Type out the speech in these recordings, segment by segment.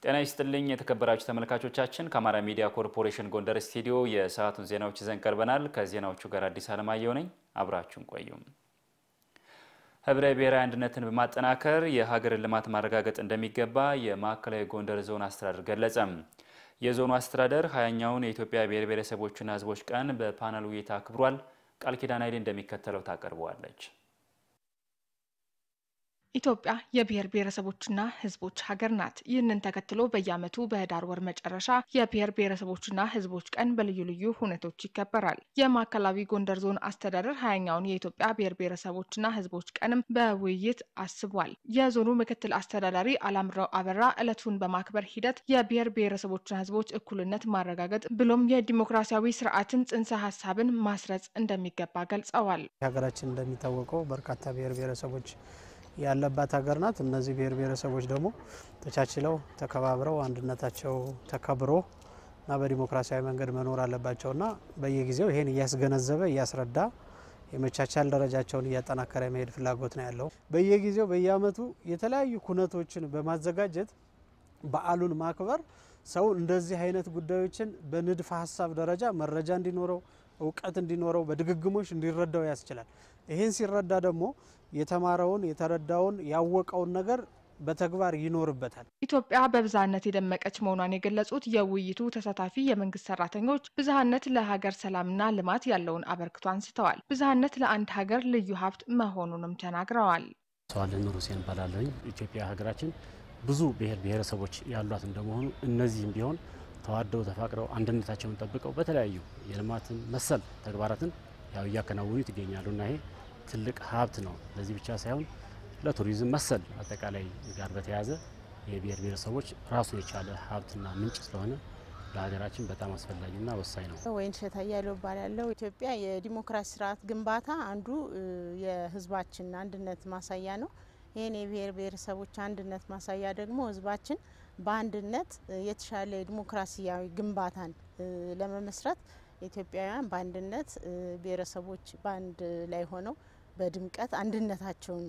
ጤና ይስጥልኝ የተከበራችሁ ተመልካቾቻችን ከአማራ ሚዲያ ኮርፖሬሽን ጎንደር ስቱዲዮ የሰዓቱን ዜናዎች ይዘን ቀርበናል። ከዜናዎቹ ጋር አዲስ አለማየሁ ነኝ። አብራችሁን ቆዩ። ህብረ ብሔራዊ አንድነትን በማጠናከር የሀገርን ልማት ማረጋገጥ እንደሚገባ የማዕከላዊ ጎንደር ዞን አስተዳደር ገለጸ። የዞኑ አስተዳደር 20ኛውን የኢትዮጵያ ብሔር ብሔረሰቦችና ህዝቦች ቀን በፓናል ውይይት አክብሯል። ቃል ኪዳን አይደል እንደሚከተለው ታቀርበዋለች። ኢትዮጵያ የብሔር ብሔረሰቦችና ህዝቦች ሀገር ናት። ይህንን ተከትሎ በየዓመቱ በህዳር ወር መጨረሻ የብሔር ብሔረሰቦችና ህዝቦች ቀን በልዩ ልዩ ሁኔታዎች ይከበራል። የማዕከላዊ ጎንደር ዞን አስተዳደር 20ኛውን የኢትዮጵያ ብሔር ብሔረሰቦችና ህዝቦች ቀንም በውይይት አስቧል። የዞኑ ምክትል አስተዳዳሪ አላምራው አበራ ዕለቱን በማክበር ሂደት የብሔር ብሔረሰቦችና ህዝቦች እኩልነት ማረጋገጥ ብሎም የዲሞክራሲያዊ ስርዓትን ጽንሰ ሀሳብን ማስረጽ እንደሚገባ ገልጸዋል። ሀገራችን እንደሚታወቀው በርካታ ብሔር ብሔረሰቦች ያለባት ሀገር ናት። እነዚህ ብሔር ብሔረሰቦች ደግሞ ተቻችለው ተከባብረው አንድነታቸው ተከብሮ እና በዲሞክራሲያዊ መንገድ መኖር አለባቸውና በየጊዜው ይሄን እያስገነዘበ እያስረዳ የመቻቻል ደረጃቸውን እያጠናከረ መሄድ ፍላጎት ነው ያለው። በየጊዜው በየዓመቱ የተለያዩ ኩነቶችን በማዘጋጀት በዓሉን ማክበር ሰው እንደዚህ አይነት ጉዳዮችን በንድፈ ሐሳብ ደረጃ መረጃ እንዲኖረው እውቀት እንዲኖረው በድግግሞሽ እንዲረዳው ያስችላል። ይሄን ሲረዳ ደግሞ የተማረውን የተረዳውን ያወቀውን ነገር በተግባር ይኖርበታል። ኢትዮጵያ በብዛነት የደመቀች መሆኗን የገለጹት የውይይቱ ተሳታፊ የመንግስት ሰራተኞች ብዝሃነት ለሀገር ሰላምና ልማት ያለውን አበርክቶ አንስተዋል። ብዝሃነት ለአንድ ሀገር ልዩ ሀብት መሆኑንም ተናግረዋል። ሰዋልን ሩሲያን ባላለኝ ኢትዮጵያ ሀገራችን ብዙ ብሔር ብሔረሰቦች ያሏት እንደመሆኑ እነዚህም ቢሆን ተዋደው ተፋቅረው አንድነታቸውን ጠብቀው በተለያዩ የልማትን መሰል ተግባራትን ያው ያከናውኑ ይገኛሉና ይሄ ትልቅ ሀብት ነው። ለዚህ ብቻ ሳይሆን ለቱሪዝም መሰል አጠቃላይ ጋር በተያያዘ የብሔር ብሔረሰቦች ራሱ የቻለ ሀብትና ምንጭ ስለሆነ ለሀገራችን በጣም አስፈላጊና ወሳኝ ነው። ወይንሸት አያሌው ባላለው ኢትዮጵያ የዲሞክራሲ ስርዓት ግንባታ አንዱ የህዝባችን አንድነት ማሳያ ነው። ይሄን የብሔር ብሔረሰቦች አንድነት ማሳያ ደግሞ ህዝባችን በአንድነት የተሻለ ዲሞክራሲያዊ ግንባታን ለመመስረት ኢትዮጵያውያን በአንድነት ብሔረሰቦች ባንድ ላይ ሆነው በድምቀት አንድነታቸውን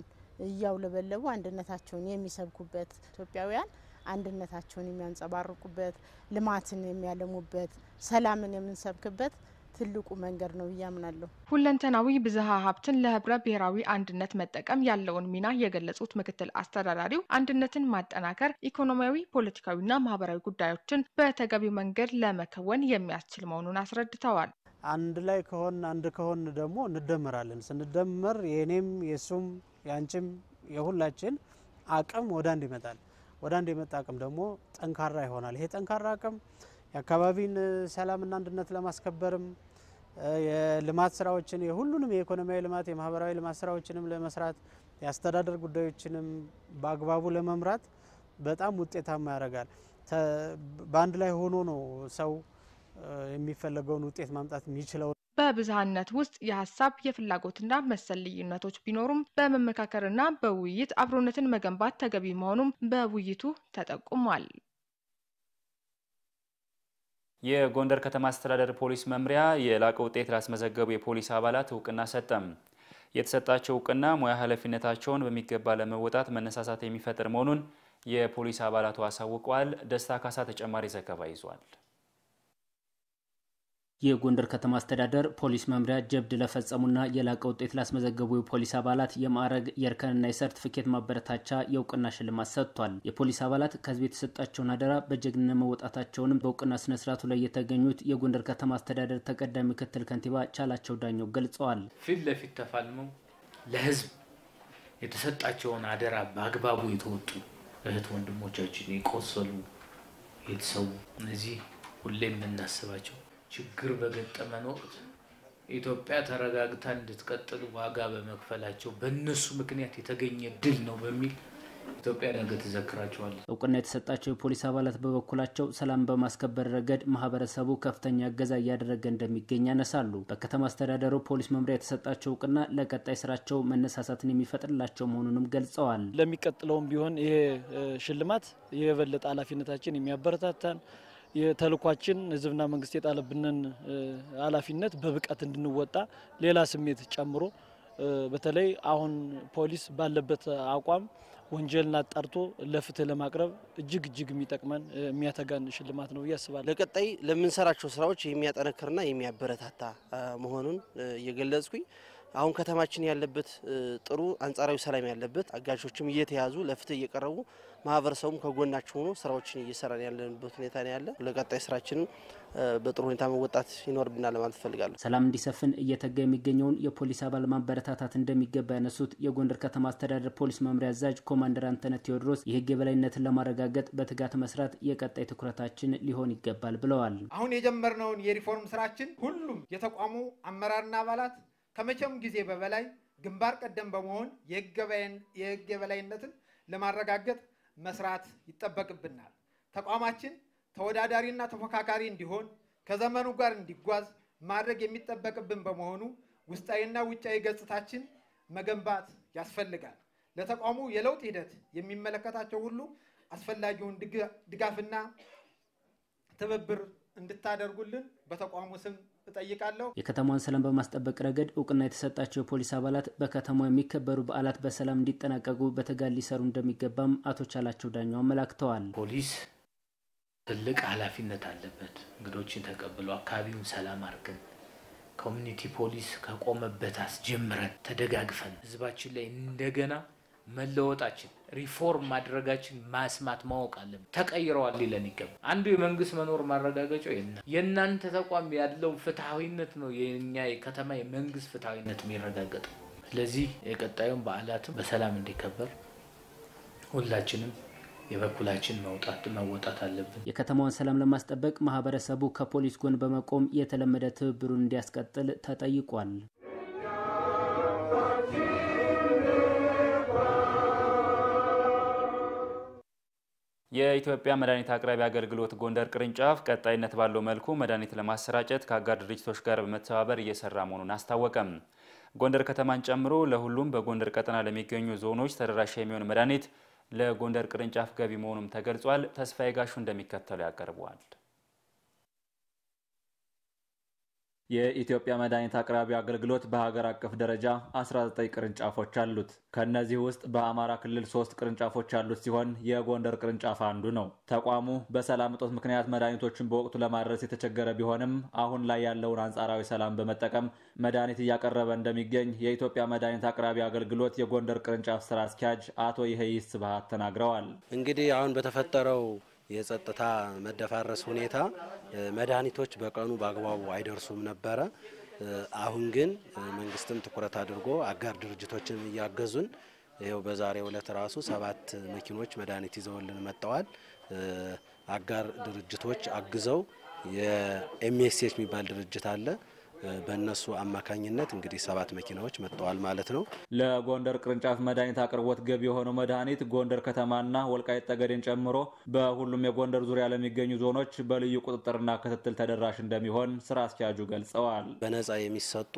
እያውለበለቡ አንድነታቸውን የሚሰብኩበት ኢትዮጵያውያን አንድነታቸውን የሚያንጸባርቁበት ልማትን የሚያለሙበት ሰላምን የምንሰብክበት ትልቁ መንገድ ነው ያምናለሁ። ሁለንተናዊ ብዝሃ ሀብትን ለህብረ ብሔራዊ አንድነት መጠቀም ያለውን ሚና የገለጹት ምክትል አስተዳዳሪው አንድነትን ማጠናከር ኢኮኖሚያዊ፣ ፖለቲካዊና ማህበራዊ ጉዳዮችን በተገቢው መንገድ ለመከወን የሚያስችል መሆኑን አስረድተዋል። አንድ ላይ አንድ ከሆን ደግሞ እንደመራለን። ስንደመር የኔም የሱም ያንቺም የሁላችን አቅም ወደ አንድ ይመጣል። ወደ አንድ የመጣ አቅም ደግሞ ጠንካራ ይሆናል። ይሄ ጠንካራ አቅም የአካባቢን ሰላምና አንድነት ለማስከበርም የልማት ስራዎችን የሁሉንም የኢኮኖሚያዊ ልማት የማህበራዊ ልማት ስራዎችንም ለመስራት የአስተዳደር ጉዳዮችንም በአግባቡ ለመምራት በጣም ውጤታማ ያደርጋል። በአንድ ላይ ሆኖ ነው ሰው የሚፈልገውን ውጤት ማምጣት የሚችለው። በብዝሃነት ውስጥ የሀሳብ የፍላጎትና መሰል ልዩነቶች ቢኖሩም በመመካከርና በውይይት አብሮነትን መገንባት ተገቢ መሆኑም በውይይቱ ተጠቁሟል። የጎንደር ከተማ አስተዳደር ፖሊስ መምሪያ የላቀ ውጤት ላስመዘገቡ የፖሊስ አባላት እውቅና ሰጠም። የተሰጣቸው እውቅና ሙያ ኃላፊነታቸውን በሚገባ ለመወጣት መነሳሳት የሚፈጥር መሆኑን የፖሊስ አባላቱ አሳውቀዋል። ደስታ ካሳ ተጨማሪ ዘገባ ይዟል። የጎንደር ከተማ አስተዳደር ፖሊስ መምሪያ ጀብድ ለፈጸሙና የላቀ ውጤት ላስመዘገቡ የፖሊስ አባላት የማዕረግ የእርከንና የሰርቲፊኬት ማበረታቻ የእውቅና ሽልማት ሰጥቷል። የፖሊስ አባላት ከህዝብ የተሰጣቸውን አደራ በጀግንነት መወጣታቸውንም በእውቅና ስነ ስርዓቱ ላይ የተገኙት የጎንደር ከተማ አስተዳደር ተቀዳሚ ምክትል ከንቲባ ቻላቸው ዳኘው ገልጸዋል። ፊት ለፊት ተፋልመው ለህዝብ የተሰጣቸውን አደራ በአግባቡ የተወጡ እህት ወንድሞቻችን የቆሰሉ የተሰዉ እነዚህ ሁሌም የምናስባቸው ችግር በገጠመን ወቅት ኢትዮጵያ ተረጋግታ እንድትቀጥል ዋጋ በመክፈላቸው በእነሱ ምክንያት የተገኘ ድል ነው በሚል ኢትዮጵያ ነገ ትዘክራቸዋለች። እውቅና የተሰጣቸው የፖሊስ አባላት በበኩላቸው ሰላም በማስከበር ረገድ ማህበረሰቡ ከፍተኛ እገዛ እያደረገ እንደሚገኝ ያነሳሉ። በከተማ አስተዳደሩ ፖሊስ መምሪያ የተሰጣቸው እውቅና ለቀጣይ ስራቸው መነሳሳትን የሚፈጥርላቸው መሆኑንም ገልጸዋል። ለሚቀጥለውም ቢሆን ይሄ ሽልማት የበለጠ ኃላፊነታችን የሚያበረታታን የተልኳችን ህዝብና መንግስት የጣለብንን ኃላፊነት በብቃት እንድንወጣ ሌላ ስሜት ጨምሮ በተለይ አሁን ፖሊስ ባለበት አቋም ወንጀልን አጣርቶ ለፍትህ ለማቅረብ እጅግ የሚጠቅመን የሚያተጋን ሽልማት ነው ያስባል። ለቀጣይ ለምንሰራቸው ስራዎች የሚያጠነክርና የሚያበረታታ መሆኑን እየገለጽኩኝ አሁን ከተማችን ያለበት ጥሩ አንጻራዊ ሰላም ያለበት አጋዦችም እየተያዙ ለፍትህ እየቀረቡ ማህበረሰቡም ከጎናቸው ሆኖ ስራዎችን እየሰራን ያለንበት ሁኔታ ነው ያለ። ለቀጣይ ስራችን በጥሩ ሁኔታ መወጣት ይኖርብናል ማለት ፈልጋለሁ። ሰላም እንዲሰፍን እየተጋ የሚገኘውን የፖሊስ አባል ማበረታታት እንደሚገባ ያነሱት የጎንደር ከተማ አስተዳደር ፖሊስ መምሪያ አዛዥ ኮማንደር አንተነህ ቴዎድሮስ የህግ የበላይነትን ለማረጋገጥ በትጋት መስራት የቀጣይ ትኩረታችን ሊሆን ይገባል ብለዋል። አሁን የጀመርነውን የሪፎርም ስራችን ሁሉም የተቋሙ አመራርና አባላት ከመቼም ጊዜ በበላይ ግንባር ቀደም በመሆን የህግ የበላይነትን ለማረጋገጥ መስራት ይጠበቅብናል። ተቋማችን ተወዳዳሪና ተፎካካሪ እንዲሆን ከዘመኑ ጋር እንዲጓዝ ማድረግ የሚጠበቅብን በመሆኑ ውስጣዊና ውጫዊ ገጽታችን መገንባት ያስፈልጋል። ለተቋሙ የለውጥ ሂደት የሚመለከታቸው ሁሉ አስፈላጊውን ድጋፍና ትብብር እንድታደርጉልን በተቋሙ ስም እጠይቃለሁ። የከተማዋን ሰላም በማስጠበቅ ረገድ እውቅና የተሰጣቸው የፖሊስ አባላት በከተማው የሚከበሩ በዓላት በሰላም እንዲጠናቀቁ በትጋት ሊሰሩ እንደሚገባም አቶ ቻላቸው ዳኛው አመላክተዋል። ፖሊስ ትልቅ ኃላፊነት አለበት። እንግዶችን ተቀብሎ አካባቢውን ሰላም አድርገን ኮሚኒቲ ፖሊስ ከቆመበት አስጀምረን ተደጋግፈን ህዝባችን ላይ እንደገና መለወጣችን ሪፎርም ማድረጋችን ማስማት ማወቅ አለብን። ተቀይረዋል ሊለን ይገባል። አንዱ የመንግስት መኖር ማረጋገጫው የእናንተ ተቋም ያለው ፍትሃዊነት ነው። የኛ የከተማ የመንግስት ፍትሃዊነት የሚረጋገጠው። ስለዚህ የቀጣዩን በዓላትም በሰላም እንዲከበር ሁላችንም የበኩላችን መወጣት አለብን። የከተማውን ሰላም ለማስጠበቅ ማህበረሰቡ ከፖሊስ ጎን በመቆም የተለመደ ትብብሩን እንዲያስቀጥል ተጠይቋል። የኢትዮጵያ መድኃኒት አቅራቢ አገልግሎት ጎንደር ቅርንጫፍ ቀጣይነት ባለው መልኩ መድኃኒት ለማሰራጨት ከአጋር ድርጅቶች ጋር በመተባበር እየሰራ መሆኑን አስታወቀም። ጎንደር ከተማን ጨምሮ ለሁሉም በጎንደር ቀጠና ለሚገኙ ዞኖች ተደራሽ የሚሆን መድኃኒት ለጎንደር ቅርንጫፍ ገቢ መሆኑም ተገልጿል። ተስፋዬ ጋሹ እንደሚከተለው ያቀርበዋል። የኢትዮጵያ መድኃኒት አቅራቢ አገልግሎት በሀገር አቀፍ ደረጃ 19 ቅርንጫፎች አሉት። ከነዚህ ውስጥ በአማራ ክልል 3 ቅርንጫፎች ያሉት ሲሆን የጎንደር ቅርንጫፍ አንዱ ነው። ተቋሙ በሰላም እጦት ምክንያት መድኃኒቶችን በወቅቱ ለማድረስ የተቸገረ ቢሆንም አሁን ላይ ያለውን አንጻራዊ ሰላም በመጠቀም መድኃኒት እያቀረበ እንደሚገኝ የኢትዮጵያ መድኃኒት አቅራቢ አገልግሎት የጎንደር ቅርንጫፍ ስራ አስኪያጅ አቶ ይሄይስ ስብሃት ተናግረዋል። እንግዲህ አሁን በተፈጠረው የጸጥታ መደፋረስ ሁኔታ መድኃኒቶች በቀኑ በአግባቡ አይደርሱም ነበር። አሁን ግን መንግስትም ትኩረት አድርጎ አጋር ድርጅቶችን እያገዙን ይሄው በዛሬው ዕለት ራሱ 7 መኪኖች መድኃኒት ይዘውልን መጥተዋል። አጋር ድርጅቶች አግዘው የኤምኤስኤች የሚባል ድርጅት አለ። በእነሱ አማካኝነት እንግዲህ 7 መኪናዎች መጥተዋል ማለት ነው። ለጎንደር ቅርንጫፍ መድኃኒት አቅርቦት ገቢ የሆነው መድኃኒት ጎንደር ከተማና ወልቃይት ጠገዴን ጨምሮ በሁሉም የጎንደር ዙሪያ ለሚገኙ ዞኖች በልዩ ቁጥጥርና ክትትል ተደራሽ እንደሚሆን ስራ አስኪያጁ ገልጸዋል። በነጻ የሚሰጡ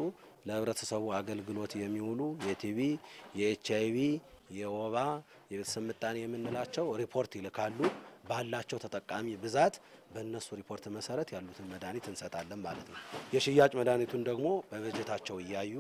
ለህብረተሰቡ አገልግሎት የሚውሉ የቲቪ፣ የኤችአይቪ፣ የወባ፣ የቤተሰብ ምጣኔ የምንላቸው ሪፖርት ይልካሉ። ባላቸው ተጠቃሚ ብዛት በእነሱ ሪፖርት መሰረት ያሉትን መድኃኒት እንሰጣለን ማለት ነው። የሽያጭ መድኃኒቱን ደግሞ በበጀታቸው እያዩ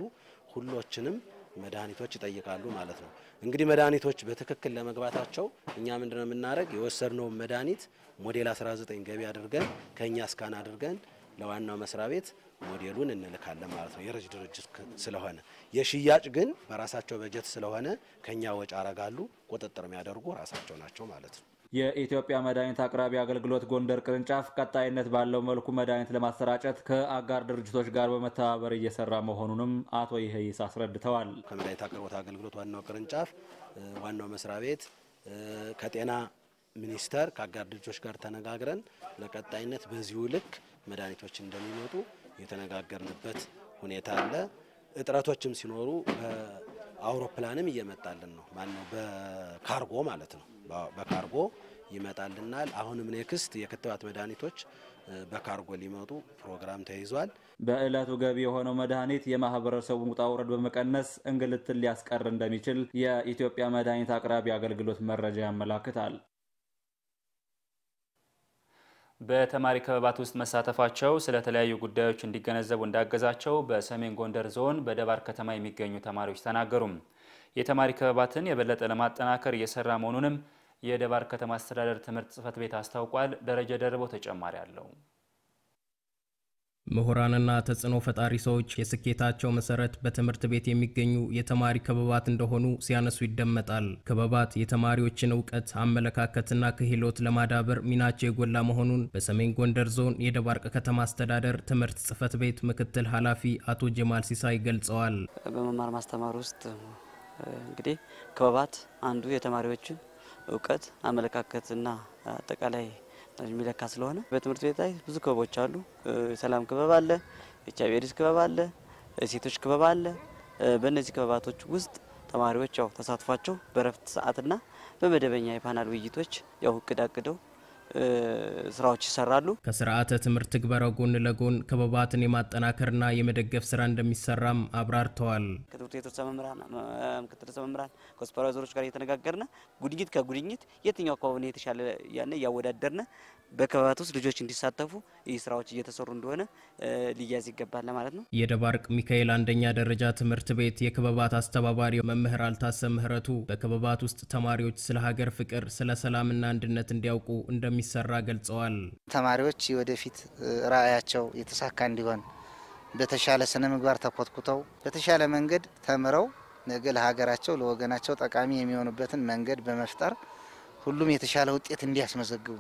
ሁሎችንም መድኃኒቶች ይጠይቃሉ ማለት ነው። እንግዲህ መድኃኒቶች በትክክል ለመግባታቸው እኛ ምንድነው የምናደርግ? የወሰድነው መድኃኒት ሞዴል 19 ገቢ አድርገን ከኛ ስካን አድርገን ለዋናው መስሪያ ቤት ሞዴሉን እንልካለን ማለት ነው። የረጅ ድርጅት ስለሆነ የሽያጭ ግን በራሳቸው በጀት ስለሆነ ከኛ ወጪ አረጋሉ። ቁጥጥር የሚያደርጉ ራሳቸው ናቸው ማለት ነው። የኢትዮጵያ መድኃኒት አቅራቢ አገልግሎት ጎንደር ቅርንጫፍ ቀጣይነት ባለው መልኩ መድኃኒት ለማሰራጨት ከአጋር ድርጅቶች ጋር በመተባበር እየሰራ መሆኑንም አቶ ይሄይስ አስረድተዋል። ከመድኃኒት አቅርቦት አገልግሎት ዋናው ቅርንጫፍ ዋናው መስሪያ ቤት ከጤና ሚኒስቴር ከአጋር ድርጅቶች ጋር ተነጋግረን ለቀጣይነት በዚሁ ልክ መድኃኒቶች እንደሚመጡ የተነጋገርንበት ሁኔታ አለ። እጥረቶችም ሲኖሩ አውሮፕላንም እየመጣልን ነው ማነው በካርጎ ማለት ነው በካርጎ ይመጣልናል አሁንም ኔክስት የክትባት መድኃኒቶች በካርጎ ሊመጡ ፕሮግራም ተይዟል በእለቱ ገቢ የሆነው መድኃኒት የማህበረሰቡ ውጣ ውረድ በመቀነስ እንግልትን ሊያስቀር እንደሚችል የኢትዮጵያ መድኃኒት አቅራቢ አገልግሎት መረጃ ያመላክታል በተማሪ ክበባት ውስጥ መሳተፋቸው ስለተለያዩ ጉዳዮች እንዲገነዘቡ እንዳገዛቸው በሰሜን ጎንደር ዞን በደባርቅ ከተማ የሚገኙ ተማሪዎች ተናገሩ የተማሪ ክበባትን የበለጠ ለማጠናከር እየሰራ መሆኑንም የደባርቅ ከተማ አስተዳደር ትምህርት ጽፈት ቤት አስታውቋል ደረጃ ደርቦ ተጨማሪ አለው ምሁራንና ተጽዕኖ ፈጣሪ ሰዎች የስኬታቸው መሰረት በትምህርት ቤት የሚገኙ የተማሪ ክበባት እንደሆኑ ሲያነሱ ይደመጣል ክበባት የተማሪዎችን ዕውቀት አመለካከትና ክህሎት ለማዳበር ሚናቸው የጎላ መሆኑን በሰሜን ጎንደር ዞን የደባርቅ ከተማ አስተዳደር ትምህርት ጽፈት ቤት ምክትል ኃላፊ አቶ ጀማል ሲሳይ ገልጸዋል በመማር ማስተማር ውስጥ እንግዲህ ክበባት አንዱ የተማሪዎችን ዕውቀት አመለካከትና አጠቃላይ የሚለካ ስለሆነ በትምህርት ቤት ላይ ብዙ ክበቦች አሉ ሰላም ክበብ አለ ኤችአይቪ ኤድስ ክበብ አለ ሴቶች ክበብ አለ በእነዚህ ክበባቶች ውስጥ ተማሪዎች ያው ተሳትፏቸው በረፍት ሰዓትና በመደበኛ የፓናል ውይይቶች ያው እቅዳቅደው ስራዎች ይሰራሉ ከስርዓተ ትምህርት ግበራው ጎን ለጎን ክበባትን የማጠናከርና የመደገፍ ስራ እንደሚሰራም አብራርተዋል ከትምህርት ቤቶች መምህራን ምክትል መምህራን ከሱፐርቫይዘሮች ጋር እየተነጋገርና ጉድኝት ከጉድኝት የትኛው ከሆነ የተሻለ ያነ ያወዳደርነ በክበባት ውስጥ ልጆች እንዲሳተፉ ስራዎች እየተሰሩ እንደሆነ ሊያዝ ይገባል ማለት ነው የደባርቅ ሚካኤል አንደኛ ደረጃ ትምህርት ቤት የክበባት አስተባባሪ መምህር አልታሰብ ምህረቱ በክበባት ውስጥ ተማሪዎች ስለ ሀገር ፍቅር ስለ ሰላምና አንድነት እንዲያውቁ እንደሚሰራ ገልጸዋል ተማሪዎች ወደፊት ራዕያቸው የተሳካ እንዲሆን በተሻለ ስነ ምግባር ተኮትኩተው በተሻለ መንገድ ተምረው ነገ ለሀገራቸው ለወገናቸው ጠቃሚ የሚሆኑበትን መንገድ በመፍጠር ሁሉም የተሻለ ውጤት እንዲያስመዘግቡ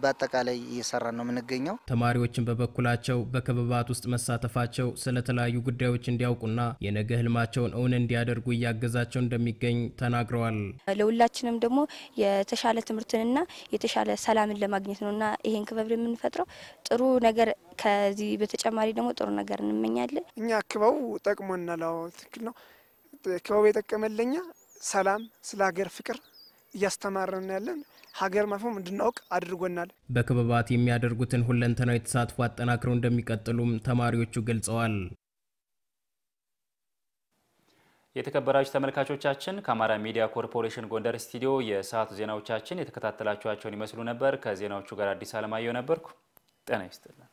በአጠቃላይ እየሰራን ነው የምንገኘው ተማሪዎችን በበኩላቸው በክበባት ውስጥ መሳተፋቸው ስለተለያዩ ጉዳዮች እንዲያውቁና የነገ ህልማቸውን እውን እንዲያደርጉ እያገዛቸው እንደሚገኝ ተናግረዋል ለሁላችንም ደግሞ የተሻለ ትምህርትንና የተሻለ ሰላምን ለማግኘት ነውና ይሄን ክበብ የምንፈጥረው ጥሩ ነገር ከዚህ በተጨማሪ ደግሞ ጥሩ ነገር እንመኛለን እኛ ክበቡ ጠቅሞናል ትክክል ነው ክበቡ የጠቀመለኛ ሰላም ስለ ሀገር ፍቅር እያስተማረን ያለን ሀገር መፍሁም እንድናውቅ አድርጎናል በክበባት የሚያደርጉትን ሁለንተናዊ ተሳትፎ አጠናክረው እንደሚቀጥሉም ተማሪዎቹ ገልጸዋል የተከበራችሁ ተመልካቾቻችን ከአማራ ሚዲያ ኮርፖሬሽን ጎንደር ስቱዲዮ የሰዓቱ ዜናዎቻችን የተከታተላችኋቸውን ይመስሉ ነበር ከዜናዎቹ ጋር አዲስ አለማየሁ ነበርኩ ጤና ይስጥልኝ